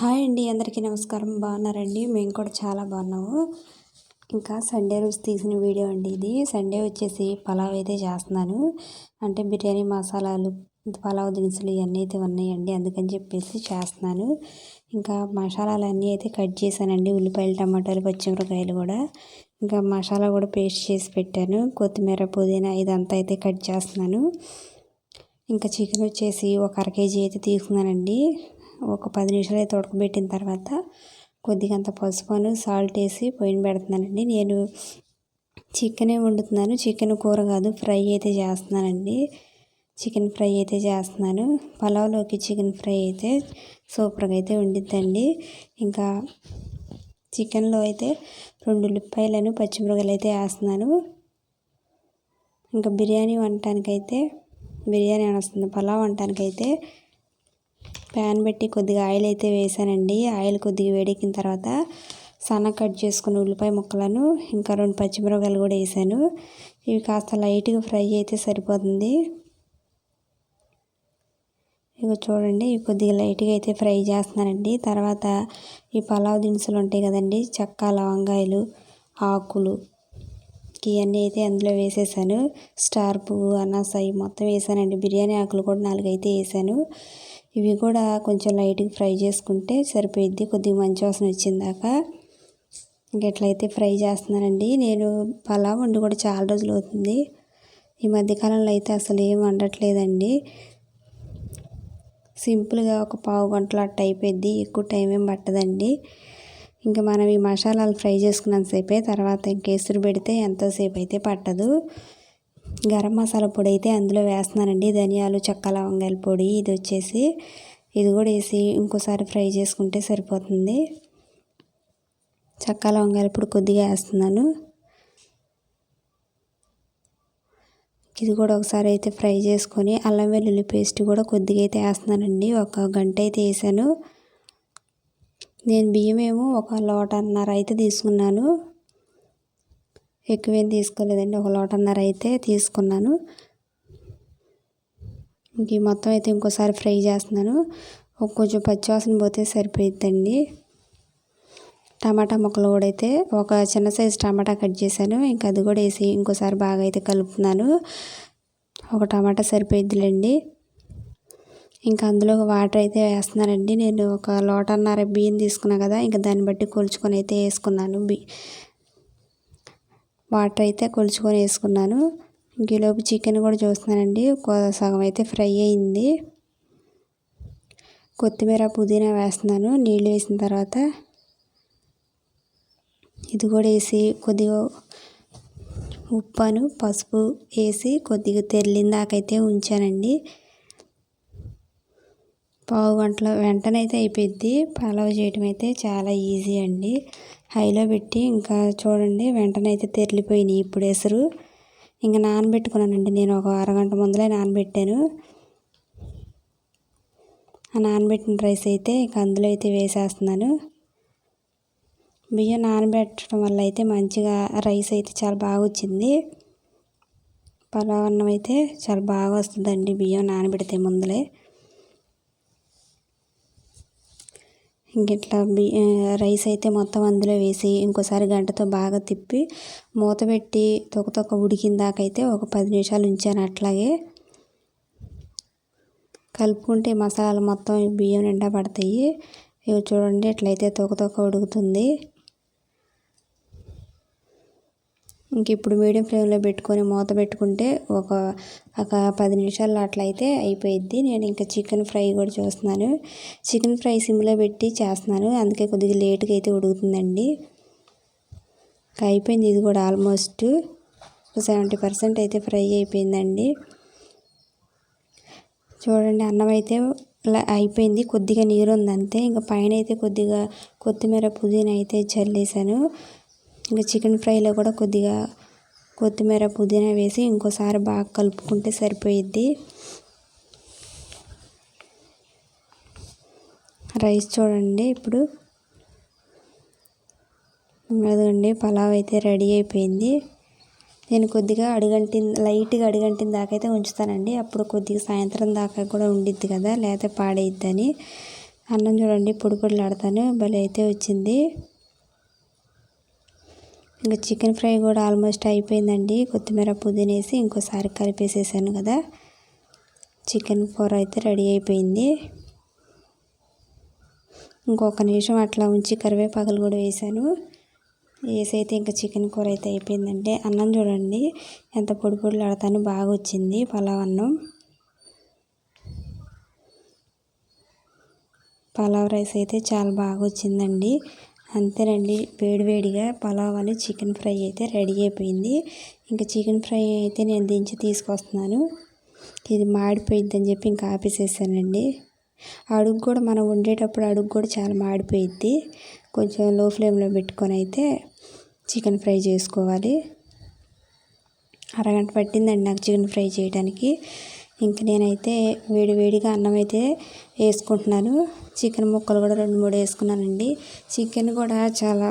Hi అండి, అందరికీ నమస్కారం. బాగున్నారండి? మేము కూడా చాలా బాగున్నాము. ఇంకా సండే రోజు తీసిన వీడియో అండి ఇది. సండే వచ్చేసి పలావ్ అయితే చేస్తున్నాను. అంటే బిర్యానీ మసాలాలు, పలావ్ దినుసులు ఇవన్నీ అయితే ఉన్నాయండి, అందుకని చెప్పేసి చేస్తున్నాను. ఇంకా మసాలాలన్నీ అయితే కట్ చేశానండి. ఉల్లిపాయలు, టమాటాలు, పచ్చిమిరపకాయలు కూడా. ఇంకా మసాలా కూడా పేస్ట్ చేసి పెట్టాను. కొత్తిమీర, పుదీనా ఇదంతా అయితే కట్ చేస్తున్నాను. ఇంకా చికెన్ వచ్చేసి ఒక అర కేజీ అయితే తీసుకున్నానండి. ఒక 10 నిమిషాలు అయితే ఉడకబెట్టిన తర్వాత కొద్దిగా అంత పసుపును, సాల్ట్ వేసి పొయ్యిన పెడుతున్నానండి. నేను చికెనే వండుతున్నాను, చికెన్ కూర కాదు, ఫ్రై అయితే చేస్తున్నానండి. చికెన్ ఫ్రై అయితే చేస్తున్నాను. పలావ్లోకి చికెన్ ఫ్రై అయితే సూపర్గా అయితే ఉండిద్దండి. ఇంకా చికెన్లో అయితే 2 ఉల్లిపాయలను, పచ్చిమిరపకాయలు అయితే వేస్తున్నాను. ఇంకా బిర్యానీ వస్తుంది, పలావ్ వండటానికైతే ప్యాన్ పెట్టి కొద్దిగా ఆయిల్ అయితే వేసానండి. ఆయిల్ కొద్దిగా వేడెక్కిన తర్వాత సన్నగా కట్ చేసుకున్న ఉల్లిపాయ ముక్కలను, ఇంకా 2 పచ్చిమిరపకాయలు కూడా వేసాను. ఇవి కాస్త లైట్గా ఫ్రై అయితే సరిపోతుంది. ఇవి చూడండి, కొద్దిగా లైట్గా అయితే ఫ్రై చేస్తున్నానండి. తర్వాత ఈ పలావ్ దినుసులు ఉంటాయి కదండి, చెక్క, లవంగాయలు, ఆకులు, ఇవన్నీ అయితే అందులో వేసేసాను. స్టార్ పువ్వు, అనాస మొత్తం వేసానండి. బిర్యానీ ఆకులు కూడా 4 అయితే వేసాను. ఇవి కూడా కొంచెం లైట్గా ఫ్రై చేసుకుంటే సరిపోయిద్ది, కొద్దిగా మంచి వాసన వచ్చిందాక. ఇంకెట్లయితే ఫ్రై చేస్తున్నానండి. నేను పలావ్ వండి కూడా చాలా రోజులు అవుతుంది. ఈ మధ్యకాలంలో అయితే అసలు ఏం వండట్లేదండి. సింపుల్గా ఒక పావు గంటలో అట్ట అయిపోద్ది, ఎక్కువ టైం ఏం పట్టదండి. ఇంకా మనం ఈ మసాలాలు ఫ్రై చేసుకున్నంతసేపే, తర్వాత ఇంకేసురు పెడితే ఎంతోసేపు అయితే పట్టదు. గరం మసాలా పొడి అయితే అందులో వేస్తున్నానండి. ధనియాలు, చెక్క, లవంగాయల పొడి ఇది కూడా వేసి ఇంకోసారి ఫ్రై చేసుకుంటే సరిపోతుంది. చెక్క, లవంగాయల పొడి కొద్దిగా వేస్తున్నాను. ఇది కూడా ఒకసారి అయితే ఫ్రై చేసుకొని అల్లం వెల్లుల్లి పేస్ట్ కూడా కొద్దిగా అయితే వేస్తున్నానండి. 1 గంట అయితే వేసాను. నేను బియ్యమేమో 1 లోటన్నర అయితే తీసుకున్నాను, ఎక్కువేం తీసుకోలేదండి. 1 లోటన్నర అయితే తీసుకున్నాను. ఇంక మొత్తం అయితే ఇంకోసారి ఫ్రై చేస్తున్నాను. కొంచెం పచ్చివాసన పోతే సరిపోయిద్దండి. టమాటా ముక్కలు కూడా అయితే ఒక చిన్న సైజు టమాటా కట్ చేశాను. ఇంకా అది కూడా వేసి ఇంకోసారి బాగా అయితే కలుపుతున్నాను. ఒక టమాటా సరిపోయిద్దిలేండి. ఇంకా అందులో వాటర్ అయితే వేస్తున్నానండి. నేను 1 లోటన్నర బియ్యం తీసుకున్నా కదా, ఇంకా దాన్ని బట్టి కొలుచుకొని అయితే వేసుకున్నాను. వాటర్ అయితే కొలుచుకొని వేసుకున్నాను. ఇంక ఈలోపు చికెన్ కూడా చూస్తున్నానండి, సగం అయితే ఫ్రై అయింది. కొత్తిమీర, పుదీనా వేస్తున్నాను. నీళ్ళు వేసిన తర్వాత ఇది కూడా వేసి కొద్దిగా ఉప్పును, పసుపు వేసి కొద్దిగా తెల్లిందాకైతే ఉంచానండి. పావు గంటలో వెంటనే అయితే అయిపోయింది. పలావ్ చేయడం అయితే చాలా ఈజీ అండి. హైలో పెట్టి ఇంకా చూడండి, వెంటనే అయితే తెరిలిపోయినాయి. ఇప్పుడు ఎసరు ఇంకా నానబెట్టుకున్నానండి. నేను ఒక అరగంట ముందలే నానబెట్టాను. ఆ నానబెట్టిన రైస్ అయితే ఇంకా అందులో అయితే వేసేస్తున్నాను. బియ్యం నానబెట్టడం వల్ల అయితే మంచిగా రైస్ అయితే చాలా బాగా వచ్చింది. పలావ్ అన్నం అయితే చాలా బాగా వస్తుందండి బియ్యం నానబెడితే ముందలే. ఇంకెట్లా రైస్ అయితే మొత్తం అందులో వేసి ఇంకోసారి గంటతో బాగా తిప్పి మూత పెట్టి తొక్క ఉడికిన దాకైతే ఒక 10 నిమిషాలు ఉంచాను. అట్లాగే కలుపుకుంటే మసాలాలు మొత్తం బియ్యం నిండా పడతాయి. ఇవి చూడండి, ఎట్లయితే తొక్క ఉడుకుతుంది. ఇంక ఇప్పుడు మీడియం ఫ్లేమ్లో పెట్టుకొని మూత పెట్టుకుంటే ఒక 10 నిమిషాల్లో అట్లయితే అయిపోయిద్ది. నేను ఇంకా చికెన్ ఫ్రై కూడా చూస్తున్నాను. చికెన్ ఫ్రై సిమ్లో పెట్టి చేస్తున్నాను, అందుకే కొద్దిగా లేట్గా అయితే ఉడుకుతుందండి. అయిపోయింది, ఇది కూడా ఆల్మోస్ట్ 70% అయితే ఫ్రై అయిపోయిందండి. చూడండి, అన్నం అయితే అయిపోయింది, కొద్దిగా నీరు ఉంది అంతే. ఇంకా పైన అయితే కొద్దిగా కొత్తిమీర, పుదీనా అయితే చల్లేసాను. ఇంకా చికెన్ ఫ్రైలో కూడా కొద్దిగా కొత్తిమీర, పుదీనా వేసి ఇంకోసారి బాగా కలుపుకుంటే సరిపోయిద్ది. రైస్ చూడండి, ఇప్పుడు అదండి పలావ్ అయితే రెడీ అయిపోయింది. నేను కొద్దిగా లైట్గా అడుగంటిన దాకా అయితే ఉంచుతానండి. అప్పుడు కొద్దిగా సాయంత్రం దాకా కూడా ఉండిద్ది కదా, లేకపోతే పాడైద్దని. అన్నం చూడండి పొడి పొడిలాడతాను భలే అయితే వచ్చింది. ఇంకా చికెన్ ఫ్రై కూడా ఆల్మోస్ట్ అయిపోయిందండి. కొత్తిమీర పుదీనా వేసి ఇంకోసారి కలిపేసేసాను కదా. చికెన్ కూర అయితే రెడీ అయిపోయింది. ఇంకొక నిమిషం అట్లా ఉంచి కరివేపాకులు కూడా వేసాను. వేసి అయితే ఇంకా చికెన్ కూర అయితే అయిపోయిందంటే అన్నం చూడండి ఎంత పొడి పొడిలాడతాను బాగా వచ్చింది పలావ్ అన్నం. పలావ్ రైస్ అయితే చాలా బాగా వచ్చిందండి. అంతేనండి, వేడివేడిగా పలావ్ అని చికెన్ ఫ్రై అయితే రెడీ అయిపోయింది. ఇంకా చికెన్ ఫ్రై అయితే నేను దించి తీసుకొస్తున్నాను. ఇది మాడిపోయిద్దని చెప్పి ఇంకా ఆపేసేసానండి. అడుగు కూడా మనం వండేటప్పుడు అడుగు కూడా చాలా మాడిపోయిద్ది. కొంచెం లో ఫ్లేమ్లో పెట్టుకొని అయితే చికెన్ ఫ్రై చేసుకోవాలి. అరగంట పట్టిందండి నాకు చికెన్ ఫ్రై చేయడానికి. ఇంక నేనైతే వేడివేడిగా అన్నం అయితే వేసుకుంటున్నాను. చికెన్ ముక్కలు కూడా 2-3 వేసుకున్నానండి. చికెన్ కూడా చాలా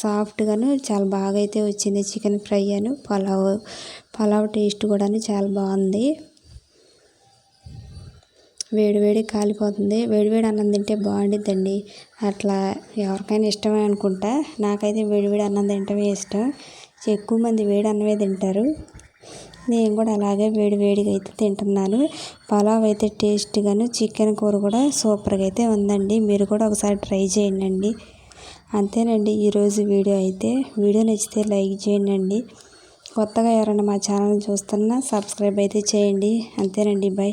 సాఫ్ట్గాను చాలా బాగా అయితే వచ్చింది. చికెన్ ఫ్రై అను పలావ్ టేస్ట్ కూడా చాలా బాగుంది. వేడివేడి కాలిపోతుంది. వేడివేడి అన్నం తింటే బాగుండిద్దండి. అట్లా ఎవరికైనా ఇష్టమే అనుకుంటా. నాకైతే వేడివేడి అన్నం తింటమే ఇష్టం. ఎక్కువ మంది వేడి అన్నమే తింటారు. నేను కూడా అలాగే వేడివేడిగా అయితే తింటున్నాను. పలావ్ అయితే టేస్ట్గాను చికెన్ కూర కూడా సూపర్గా అయితే ఉందండి. మీరు కూడా ఒకసారి ట్రై చేయండి. అంతేనండి ఈరోజు వీడియో అయితే. వీడియో నచ్చితే లైక్ చేయండి. కొత్తగా ఎవరైనా మా ఛానల్ చూస్తున్నా సబ్స్క్రైబ్ అయితే చేయండి. అంతేనండి, బాయ్.